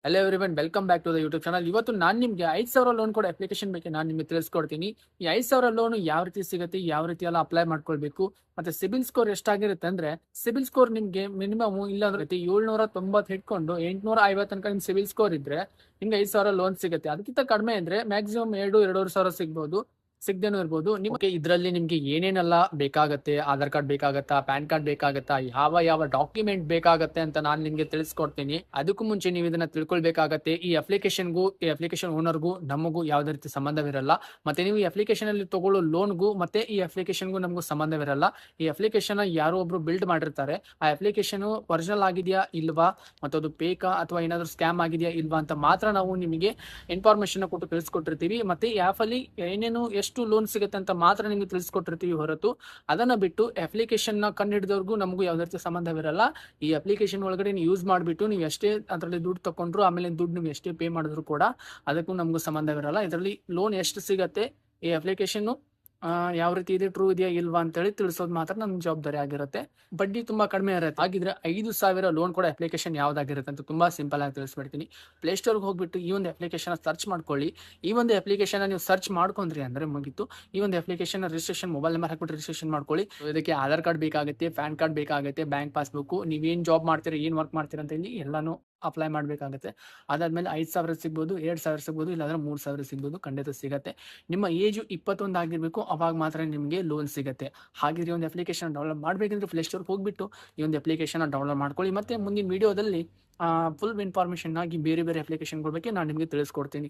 Hello everyone, welcome back to the YouTube channel. ಇವತ್ತು ನಾನು ನಿಮಗೆ 5,000 ಲೋನ್ ಕೊಡೋ ಅಪ್ಲಿಕೇಶನ್ ಬಗ್ಗೆ ನಾನು ನಿಮಗೆ ತಿಳಿಸ್ಕೊಡ್ತೀನಿ. ಈ 5,000 ಲೋನ್ ಯಾವ ರೀತಿ ಸಿಗುತ್ತೆ, ಯಾವ ರೀತಿ ಎಲ್ಲ ಅಪ್ಲೈ ಮಾಡ್ಕೊಳ್ಬೇಕು, ಮತ್ತೆ ಸಿಬಿಲ್ ಸ್ಕೋರ್ ಎಷ್ಟಾಗಿರುತ್ತೆ ಅಂದ್ರೆ, ಸಿಬಿಲ್ ಸ್ಕೋರ್ ನಿಮಗೆ ಮಿನಿಮಮ್ ಇಲ್ಲಾಂದ್ರೆ 790 ಹಿಡ್ಕೊಂಡು 850 ತನಕ ನಿಮ್ ಸಿಬಿಲ್ ಸ್ಕೋರ್ ಇದ್ರೆ ನಿಮ್ಗೆ 5,000 ಲೋನ್ ಸಿಗುತ್ತೆ. ಅದಕ್ಕಿಂತ ಕಡಿಮೆ ಇದ್ರೆ ಮ್ಯಾಕ್ಸಿಮಮ್ 2-2.5 ಸಾವಿರ ಸಿಗ್ಬೋದು, ಸಿಗದೇನೂ ಇರ್ಬೋದು. ನಿಮಗೆ ಇದರಲ್ಲಿ ನಿಮ್ಗೆ ಏನೇನೆಲ್ಲ ಬೇಕಾಗತ್ತೆ, ಆಧಾರ್ ಕಾರ್ಡ್ ಬೇಕಾಗತ್ತಾ, ಪ್ಯಾನ್ ಕಾರ್ಡ್ ಬೇಕಾಗತ್ತಾ, ಯಾವ ಯಾವ ಡಾಕ್ಯುಮೆಂಟ್ ಬೇಕಾಗತ್ತೆ ಅಂತ ನಾನು ನಿಮ್ಗೆ ತಿಳಿಸ್ಕೊಡ್ತೀನಿ. ಅದಕ್ಕೂ ಮುಂಚೆ ನೀವು ಇದನ್ನ ತಿಳ್ಕೊಳ್ಬೇಕಾಗತ್ತೆ. ಈ ಅಪ್ಲಿಕೇಶನ್ ಓನರ್ಗೂ ನಮಗೂ ಯಾವುದೇ ರೀತಿ ಸಂಬಂಧವಿರಲ್ಲ. ಮತ್ತೆ ನೀವು ಈ ಅಪ್ಲಿಕೇಶನ್ ಅಲ್ಲಿ ತಗೊಳ್ಳೋ ಲೋನ್ಗೂ ಮತ್ತೆ ಈ ಅಪ್ಲಿಕೇಶನ್ಗೂ ನಮಗೂ ಸಂಬಂಧವಿರಲ್ಲ. ಈ ಅಪ್ಲಿಕೇಶನ್ ಯಾರೋ ಒಬ್ರು ಬಿಲ್ಡ್ ಮಾಡಿರ್ತಾರೆ. ಆ ಅಪ್ಲಿಕೇಶನ್ ಒರಿಜಿನಲ್ ಆಗಿದೆಯಾ ಇಲ್ವಾ, ಮತ್ತು ಅದು ಫೇಕಾ ಅಥವಾ ಏನಾದ್ರು ಸ್ಕ್ಯಾಮ್ ಆಗಿದೆಯಾ ಇಲ್ವಾ ಅಂತ ಮಾತ್ರ ನಾವು ನಿಮಗೆ ಇನ್ಫಾರ್ಮೇಶನ್ ಕೊಟ್ಟು ತಿಳಿಸ್ಕೊಟ್ಟಿರ್ತೀವಿ. ಮತ್ತೆ ಈ ಆಪ್ ಅಲ್ಲಿ ಏನೇನು ಎಷ್ಟು ಲೋನ್ ಸಿಗುತ್ತೆ ಅಂತ ಮಾತ್ರ ನಿಮ್ಗೆ ತಿಳಿಸ್ಕೊಟ್ಟಿರ್ತೀವಿ ಹೊರತು ಅದನ್ನ ಬಿಟ್ಟು ಅಪ್ಲಿಕೇಶನ್ ನ ಕಂಡು ಹಿಡಿದವ್ರಿಗೂ ನಮಗೂ ಯಾವುದೇ ರೀತಿ ಸಂಬಂಧವಿರಲ್ಲ. ಈ ಅಪ್ಲಿಕೇಶನ್ ಒಳಗಡೆ ನೀವು ಯೂಸ್ ಮಾಡಿಬಿಟ್ಟು ನೀವು ಎಷ್ಟೇ ಅದರಲ್ಲಿ ದುಡ್ಡು ತಗೊಂಡ್ರು, ಆಮೇಲೆ ದುಡ್ಡು ನೀವು ಎಷ್ಟೇ ಪೇ ಮಾಡಿದ್ರು ಕೂಡ ಅದಕ್ಕೂ ನಮಗೂ ಸಂಬಂಧವಿರಲ್ಲ. ಇದರಲ್ಲಿ ಲೋನ್ ಎಷ್ಟು ಸಿಗತ್ತೆ, ಈ ಅಪ್ಲಿಕೇಶನ್ ಯಾವ ರೀತಿ ಇದೆ, ಟ್ರೂ ಇದೆಯಾ ಇಲ್ವಾ ಅಂತೇಳಿ ತಿಳಿಸೋದು ಮಾತ್ರ ನಮ್ಮ ಜವಾಬ್ದಾರಿ ಆಗಿರುತ್ತೆ. ಬಡ್ಡಿ ತುಂಬಾ ಕಡಿಮೆ ಇರುತ್ತೆ. ಹಾಗಿದ್ರೆ 5,000 ಲೋನ್ ಕೊಡೋ ಅಪ್ಲಿಕೇಶನ್ ಯಾವ್ದಾಗಿರುತ್ತೆ ಅಂತ ತುಂಬಾ ಸಿಂಪಲ್ ಆಗಿ ತಿಳಿಸ್ಬಿಡ್ತೀನಿ. ಪ್ಲೇಸ್ಟೋರ್ಗೆ ಹೋಗ್ಬಿಟ್ಟು ಈ ಒಂದು ಅಪ್ಲಿಕೇಶನ್ ಸರ್ಚ್ ಮಾಡ್ಕೊಳ್ಳಿ. ಈ ಒಂದು ಅಪ್ಲಿಕೇಶನ್ ನೀವು ಸರ್ಚ್ ಮಾಡ್ಕೊಂಡ್ರಿ ಅಂದ್ರೆ ಮುಗಿತು. ಈ ಒಂದು ಅಪ್ಲಿಕೇಶನ್ ರಿಜಿಸ್ಟ್ರೇಷನ್ ಮೊಬೈಲ್ ನಂಬರ್ ಹಾಕ್ಬಿಟ್ಟು ರಿಜಿಸ್ಟ್ರೇಷನ್ ಮಾಡ್ಕೊಳ್ಳಿ. ಇದಕ್ಕೆ ಆಧಾರ್ ಕಾರ್ಡ್ ಬೇಕಾಗುತ್ತೆ, ಪ್ಯಾನ್ ಕಾರ್ಡ್ ಬೇಕಾಗುತ್ತೆ, ಬ್ಯಾಂಕ್ ಪಾಸ್ಬುಕ್, ನೀವೇನ್ ಜಾಬ್ ಮಾಡ್ತೀರಾ, ಏನ್ ವರ್ಕ್ ಮಾಡ್ತೀರಾ ಅಂತ ಇಲ್ಲಿ ಎಲ್ಲಾನು ಅಪ್ಲೈ ಮಾಡ್ಬೇಕಾಗುತ್ತೆ. ಅದಾದ್ಮೇಲೆ 5,000 ಸಿಗ್ಬೋದು, 2,000 ಸಿಗ್ಬೋದು, ಇಲ್ಲಾಂದ್ರೆ 3,000 ಸಿಗ್ಬೋದು, ಖಂಡಿತ ಸಿಗತ್ತೆ. ನಿಮ್ಮ ಏಜು 21 ಆಗಿರ್ಬೇಕು, ಅವಾಗ ಮಾತ್ರ ನಿಮಗೆ ಲೋನ್ ಸಿಗುತ್ತೆ. ಹಾಗಿದ್ರೆ ಒಂದು ಅಪ್ಲಿಕೇಶನ್ ಡೌನ್ಲೋಡ್ ಮಾಡಬೇಕಂದ್ರೆ ಪ್ಲೇ ಸ್ಟೋರ್ ಹೋಗ್ಬಿಟ್ಟು ಈ ಒಂದು ಅಪ್ಲಿಕೇಶನ್ ಡೌನ್ಲೋಡ್ ಮಾಡ್ಕೊಳ್ಳಿ. ಮತ್ತೆ ಮುಂದಿನ ವಿಡಿಯೋದಲ್ಲಿ ಫುಲ್ ಇನ್ಫಾರ್ಮೇಶನ್ ಆಗಿ ಬೇರೆ ಬೇರೆ ಅಪ್ಲಿಕೇಶನ್ಗಳ ಬಗ್ಗೆ ನಾನು ನಿಮಗೆ ತಿಳಿಸ್ಕೊಡ್ತೀನಿ.